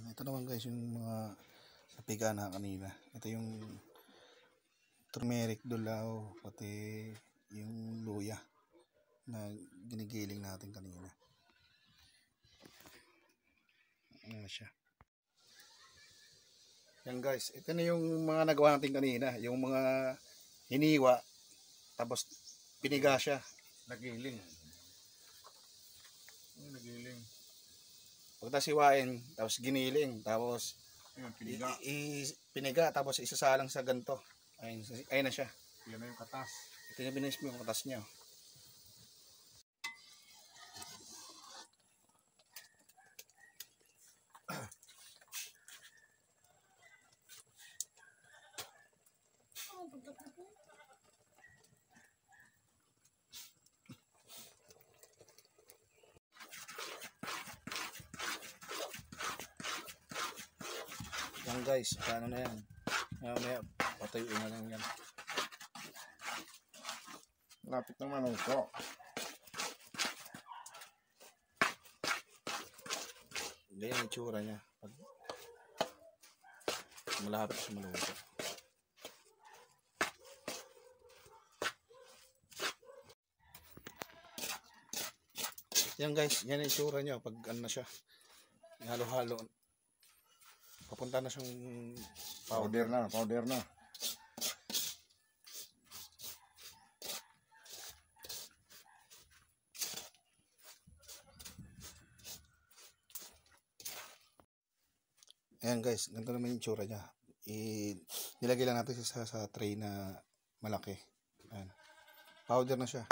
Ito naman guys yung mga napiga na kanina. Ito yung turmeric, dulaw, pati yung luya na ginigiling natin kanina. Ano siya. Yan guys, ito na yung mga nagawa natin kanina. Yung mga hiniwa, tapos piniga siya. Nagiling. Nagiling. Pagkatapos hiwain, tapos giniling, tapos Piniga. piniga, tapos isasalang sa ganito. Ayun na siya. Yan na yung katas. Ito yung binis mo yung katas niya. Yan guys, paano na yan? Mamaya, patayuin na lang yan. Lapit naman ang ito. Ganyan ang itsura niya. Pag malapit sa maluto. Yan guys, yan ang itsura niya. Pag ano na siya, halo-halo. Papunta na siyang Powder na, powder na. Ayan guys, ganito naman yung itsura niya. Nilagay lang natin sa tray na malaki. Ayan. Powder na siya.